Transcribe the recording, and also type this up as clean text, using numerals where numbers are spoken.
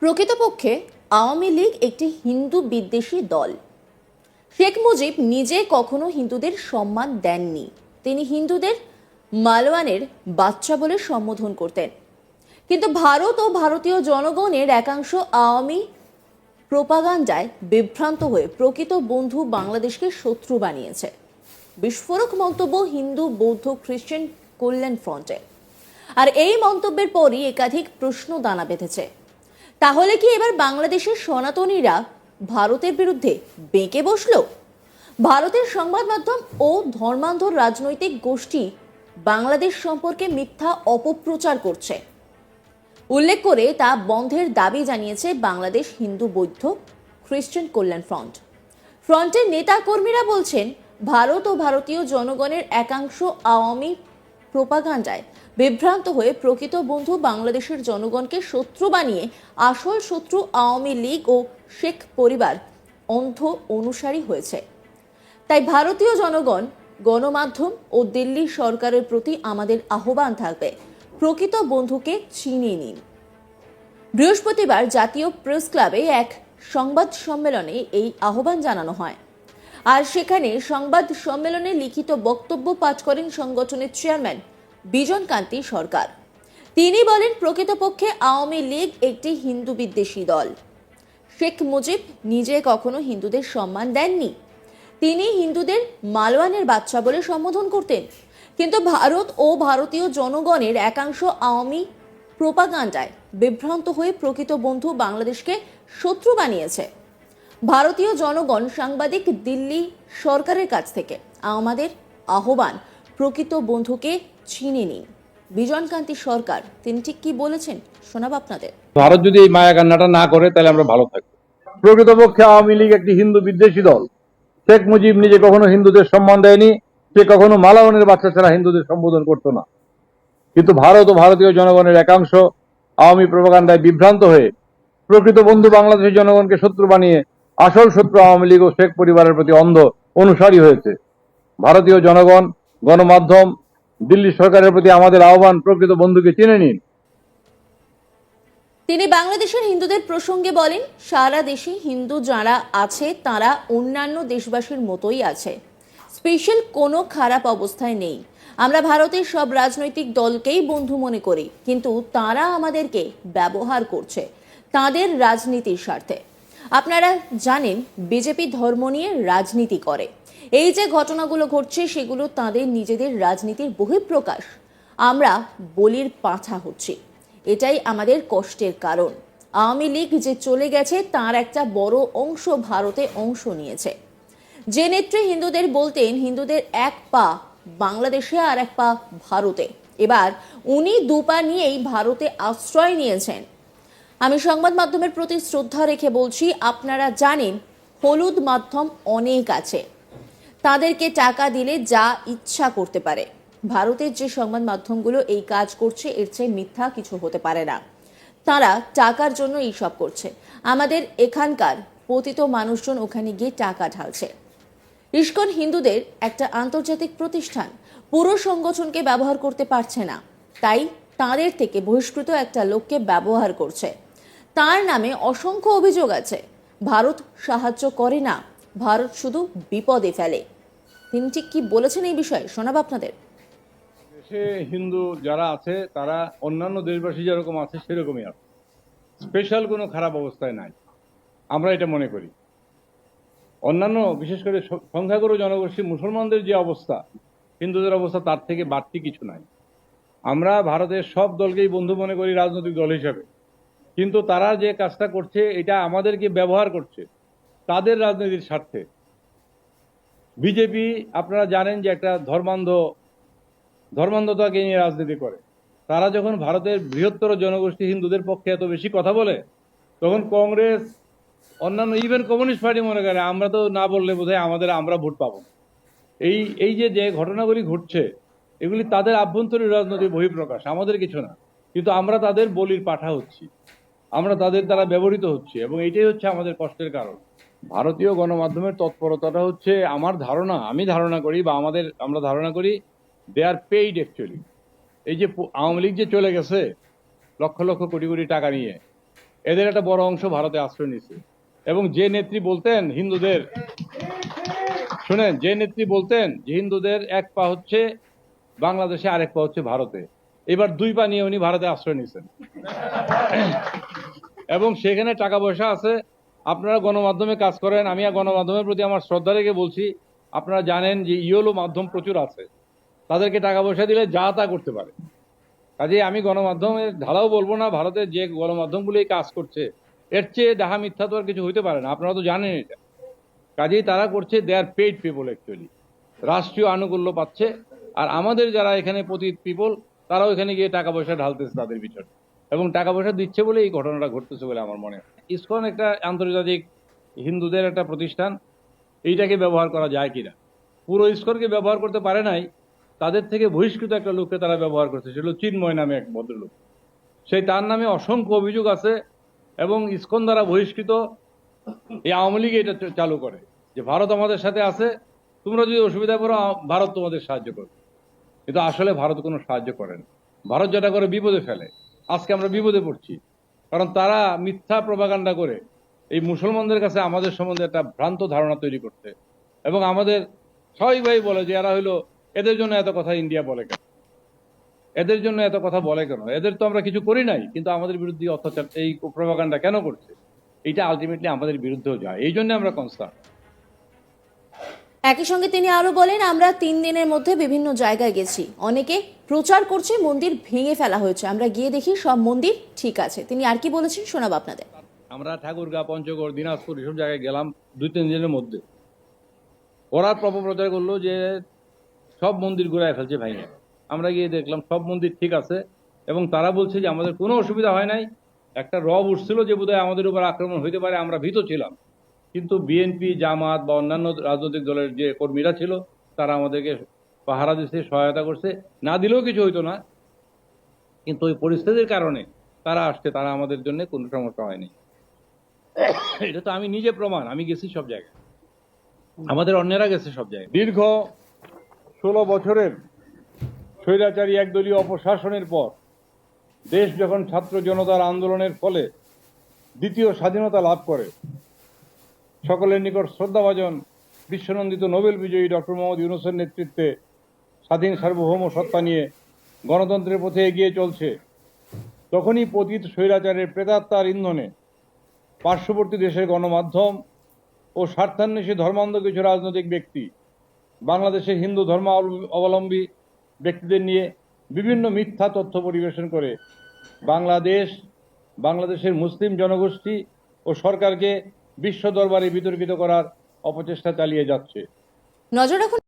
প্রকৃতপক্ষে আওয়ামী লীগ একটি হিন্দু বিদ্বেষী দল। শেখ মুজিব নিজে কখনো হিন্দুদের সম্মান দেননি। তিনি হিন্দুদের মালওয়ানের বাচ্চা বলে সম্বোধন করতেন। কিন্তু ভারত ও ভারতীয় জনগণের একাংশ আওয়ামী প্রোপাগান্ডায় বিভ্রান্ত হয়ে প্রকৃত বন্ধু বাংলাদেশকে শত্রু বানিয়েছে। বিস্ফোরক মন্তব্য হিন্দু বৌদ্ধ খ্রিস্টান কল্যাণ ফ্রন্টে। আর এই মন্তব্যের পরই একাধিক প্রশ্ন দানা বেঁধেছে। তাহলে কি এবার বাংলাদেশের সনাতনীরা ভারতের বিরুদ্ধে বেঁকে বসল? ভারতের সংবাদ মাধ্যম ও ধর্মান্ধ রাজনৈতিক গোষ্ঠী বাংলাদেশ সম্পর্কে মিথ্যা অপপ্রচার করছে উল্লেখ করে তা বন্ধের দাবি জানিয়েছে বাংলাদেশ হিন্দু বৌদ্ধ খ্রিস্টান কল্যাণ ফ্রন্ট। ফ্রন্টের নেতা কর্মীরা বলছেন, ভারত ও ভারতীয় জনগণের একাংশ আওয়ামী প্রোপাগান্ডায় বিভ্রান্ত হয়ে প্রকৃত বন্ধু বাংলাদেশের জনগণকে শত্রু বানিয়ে আসল শত্রু আওয়ামী লীগ ও শেখ পরিবার অন্ধ অনুসারী হয়েছে। তাই ভারতীয় জনগণ, গণমাধ্যম ও দিল্লি সরকারের প্রতি আমাদের আহ্বান থাকবে, প্রকৃত বন্ধুকে চিনিয়ে নিন। বৃহস্পতিবার জাতীয় প্রেস ক্লাবে এক সংবাদ সম্মেলনে এই আহ্বান জানানো হয়। আর সেখানে সংবাদ সম্মেলনে লিখিত বক্তব্য পাঠ করেন সংগঠনের চেয়ারম্যান বিজন কান্তি সরকার। তিনি বলেন, প্রকৃতপক্ষে আওয়ামী লীগ একটি হিন্দু বিদ্বেষী দল। শেখ মুজিব নিজে কখনো হিন্দুদের সম্মান দেননি। তিনি হিন্দুদের মালওয়ানের বাচ্চা বলে সম্বোধন করতেন। কিন্তু ভারত ও ভারতীয় জনগণের একাংশ আওয়ামী প্রোপাগান্ডায় বিভ্রান্ত হয়ে প্রকৃত বন্ধু বাংলাদেশকে শত্রু বানিয়েছে। ভারতীয় জনগণ, সাংবাদিক, দিল্লি সরকারের কাছ থেকে আমাদের আহ্বান, প্রকৃত বন্ধুকে চিনে নিন। বিজন কান্তি সরকার তিনি ঠিক কি বলেছেন শোনাব আপনাদের। ভারত যদি এই মায়া কান্নাটা না করে তাহলে আমরা ভালো থাকবো। প্রকৃতপক্ষে আওয়ামী লীগ একটি হিন্দু বিদ্বেষী দল। শেখ মুজিব নিজে কখনো হিন্দুদের সম্মান দেয়নি। সে কখনো মালাওয়ানের বাচ্চা ছাড়া হিন্দুদের সম্বোধন করতো না। কিন্তু ভারত ও ভারতীয় জনগণের একাংশ আওয়ামী প্রোপাগান্ডায় বিভ্রান্ত হয়ে প্রকৃত বন্ধু বাংলাদেশের জনগণকে শত্রু বানিয়ে আসল শত্রু আওয়ামী লীগ ও শেখ পরিবারের প্রতি অন্ধ অনুসারী হয়েছে। ভারতীয় জনগণ, গণমাধ্যম, দিল্লি সরকারের প্রতি আমাদের আহ্বান, প্রকৃত বন্ধুকে চিনে নিন। তিনি বাংলাদেশের হিন্দুদের প্রসঙ্গে বলেন, সারা দেশে হিন্দু যারা আছে তারা অন্যান্য দেশবাসীর মতোই আছে। স্পেশাল কোনো খারাপ অবস্থায় নেই। আমরা ভারতের সব রাজনৈতিক দলকেই বন্ধু মনে করি, কিন্তু তারা আমাদেরকে ব্যবহার করছে তাদের রাজনীতির স্বার্থে। আপনারা জানেন, বিজেপি ধর্ম নিয়ে রাজনীতি করে। এই যে ঘটনাগুলো ঘটছে সেগুলো তাদের নিজেদের রাজনীতির বহিঃপ্রকাশ। আমরা বলির পাঁঠা হচ্ছি, এটাই আমাদের কষ্টের কারণ। আওয়ামী লীগ যে চলে গেছে তার একটা বড় অংশ ভারতে অংশ নিয়েছে। যে নেত্রী হিন্দুদের বলতেন হিন্দুদের এক পা বাংলাদেশে আর এক পা ভারতে, এবার উনি দুপা নিয়েই ভারতে আশ্রয় নিয়েছেন। আমি সংবাদ মাধ্যমের প্রতি শ্রদ্ধা রেখে বলছি, আপনারা জানেন হলুদ মাধ্যম অনেক আছে, তাদেরকে টাকা দিলে যা ইচ্ছা করতে পারে। ভারতের যে সংবাদ মাধ্যমগুলো এই কাজ করছে এর চেয়ে মিথ্যা কিছু হতে পারে না। তারা টাকার জন্য এইসব করছে। আমাদের এখানকার পতিত মানুষজন ওখানে গিয়ে টাকা ঢালছে। ইস্কন হিন্দুদের একটা আন্তর্জাতিক প্রতিষ্ঠান, পুরো সংগঠনকে ব্যবহার করতে পারছে না, তাই তাদের থেকে বহিষ্কৃত একটা লোককে ব্যবহার করছে। তার নামে অসংখ্য অভিযোগ আছে। ভারত সাহায্য করে না, ভারত শুধু বিপদে ফেলে। তিনি ঠিক কি বলেছেন এই বিষয়ে শোনাব আপনাদের। দেশে হিন্দু যারা আছে তারা অন্যান্য দেশবাসী যেরকম আছে সেরকমই আছে। স্পেশাল কোনো খারাপ অবস্থায় নাই, আমরা এটা মনে করি। অন্যান্য বিশেষ করে সংখ্যাগুরু জনগোষ্ঠী মুসলমানদের যে অবস্থা, হিন্দুদের অবস্থা তার থেকে বাড়তি কিছু নাই। আমরা ভারতের সব দলকেই বন্ধু মনে করি রাজনৈতিক দল হিসাবে, কিন্তু তারা যে কাজটা করছে এটা আমাদেরকে ব্যবহার করছে তাদের রাজনীতির স্বার্থে। বিজেপি আপনারা জানেন যে একটা ধর্মান্ধতাকে নিয়ে রাজনীতি করে। তারা যখন ভারতের বৃহত্তর জনগোষ্ঠী হিন্দুদের পক্ষে এত বেশি কথা বলে, তখন কংগ্রেস, অন্যান্য ইভেন কমিউনিস্ট পার্টি মনে করে আমরা তো না বললে বোধহয় আমরা ভোট পাবো। এই যে ঘটনাগুলি ঘটছে এগুলি তাদের আভ্যন্তরীণ রাজনৈতিক বহিঃপ্রকাশ, আমাদের কিছু না। কিন্তু আমরা তাদের বলির পাঠা হচ্ছি, আমরা তাদের দ্বারা ব্যবহৃত হচ্ছি, এবং এইটাই হচ্ছে আমাদের কষ্টের কারণ। ভারতীয় গণমাধ্যমের তৎপরতাটা হচ্ছে আমি ধারণা করি বা আমরা ধারণা করি দে আর পেইড অ্যাকচুয়ালি। এই যে আওয়ামী লীগ যে চলে গেছে লক্ষ লক্ষ কোটি কোটি টাকা নিয়ে, এদের একটা বড় অংশ ভারতে আশ্রয় নিয়েছে। এবং যে নেত্রী বলতেন হিন্দুদের, শুনেন, যে নেত্রী বলতেন যে হিন্দুদের এক পা হচ্ছে বাংলাদেশে, আরেক পা হচ্ছে ভারতে, এবার দুই পা নিয়ে উনি ভারতে আশ্রয় নিয়েছেন। এবং সেখানে টাকা পয়সা আছে। আপনারা গণমাধ্যমে কাজ করেন, আমি গণমাধ্যমের প্রতি আমার শ্রদ্ধা রেখে বলছি, আপনারা জানেন যে ইয়েলো মাধ্যম প্রচুর আছে, তাদেরকে টাকা পয়সা দিলে যা তা করতে পারে। কাজেই আমি গণমাধ্যমের ঢালাও বলবো না, ভারতের যে গণমাধ্যমগুলি কাজ করছে এর চেয়ে ডাহা মিথ্যা তো আর কিছু হইতে পারে না, আপনারা তো জানেন এটা। কাজেই তারা করছে দে আর পেইড পিপল, অ্যাকচুয়ালি রাষ্ট্রীয় আনুকূল্য পাচ্ছে। আর আমাদের যারা এখানে পতিত পিপল, তারাও এখানে গিয়ে টাকা পয়সা ঢালতেছে তাদের পিছনে, এবং টাকা পয়সা দিচ্ছে বলে এই ঘটনাটা ঘটতেছে বলে আমার মনে হয়। ইসকন একটা আন্তর্জাতিক হিন্দুদের একটা প্রতিষ্ঠান, এইটাকে ব্যবহার করা যায় কিনা, পুরো ইসকনকে ব্যবহার করতে পারে নাই, তাদের থেকে বহিষ্কৃত একটা লোককে তারা ব্যবহার করছে, সেটা চিন্ময় নামে এক ভদ্রলোক। সেই তার নামে অসংখ্য অভিযোগ আছে, এবং ইসকন দ্বারা বহিষ্কৃত। এই আওয়ামী লীগ এটা চালু করে যে ভারত আমাদের সাথে আছে, তোমরা যদি অসুবিধা করো ভারত তোমাদের সাহায্য করবে। কিন্তু আসলে ভারত কোনো সাহায্য করে না। ভারত যেটা করে বিপদে ফেলে। আজকে আমরা বিপদে পড়ছি, কারণ তারা মিথ্যা প্রপাগান্ডা করে এই মুসলমানদের কাছে আমাদের সম্বন্ধে একটা ভ্রান্ত ধারণা তৈরি করতে, এবং আমাদের স্বাভাবিকভাবেই বলে যে এরা হইলো, এদের জন্য এত কথা ইন্ডিয়া বলে কেন, এদের জন্য এত কথা বলে কেন, এদের তো আমরা কিছু করি নাই, কিন্তু আমাদের বিরুদ্ধে অত্যাচার এই প্রপাগান্ডা কেন করছে, এটা আলটিমেটলি আমাদের বিরুদ্ধেও যায়। এই জন্য আমরা কনসার্ন। একই সঙ্গে তিনি আরো বলেন, আমরা 3 দিনের মধ্যে বিভিন্ন জায়গায় গেছি, অনেকে প্রচার করছে মন্দির ভেঙে ফেলা হয়েছে, আমরা গিয়ে দেখি সব মন্দির ঠিক আছে। তিনি আর কি বলেছেন শোনাবো আপনাদের। আমরা ঠাকুরগাঁ, পঞ্চগড়, দিনাজপুর এসব জায়গায় গেলাম 2-3 দিনের মধ্যে। ওরা প্রচার করলো যে সব মন্দির ঘুরায় ফেলছে ভাইয়া। আমরা গিয়ে দেখলাম সব মন্দির ঠিক আছে, এবং তারা বলছে যে আমাদের কোনো অসুবিধা হয় নাই। একটা রব উঠছিল যে বোধহয় আমাদের উপর আক্রমণ হইতে পারে, আমরা ভীত ছিলাম, কিন্তু বিএনপি, জামাত বা অন্যান্য রাজনৈতিক দলের যে কর্মীরা ছিল তারা আমাদেরকে পাহারা দিচ্ছে, সহায়তা করছে। না দিলেও কিছু হইতো না, কিন্তু ওই পরিস্থিতির কারণে তারা আসছে, তারা আমাদের জন্য কোনো সমস্যা হয়নি। এটা তো আমি নিজে প্রমাণ, আমি গেছি সব জায়গায়, আমাদের অন্যেরা গেছে সব জায়গায়। দীর্ঘ 16 বছরের স্বৈরাচারী একদলীয় অপশাসনের পর দেশ যখন ছাত্র জনতার আন্দোলনের ফলে দ্বিতীয় স্বাধীনতা লাভ করে, সকলের নিকট শ্রদ্ধাভাজন বিশ্বনন্দিত নোবেল বিজয়ী ডক্টর মোহাম্মদ ইউনূসের নেতৃত্বে স্বাধীন সার্বভৌম সত্তা নিয়ে গণতন্ত্রের পথে এগিয়ে চলছে, তখনই পতিত স্বৈরাচারের প্রেতাত্মার ইন্ধনে পার্শ্ববর্তী দেশের গণমাধ্যম ও স্বার্থান্বেষী ধর্মান্ধ কিছু রাজনৈতিক ব্যক্তি বাংলাদেশে হিন্দু ধর্ম অবলম্বী ব্যক্তিদের নিয়ে বিভিন্ন মিথ্যা তথ্য পরিবেশন করে বাংলাদেশের মুসলিম জনগোষ্ঠী ও সরকারকে বিশ্ব দরবারে বিতর্কিত করার অপচেষ্টা চালিয়ে যাচ্ছে। নজর রাখুন।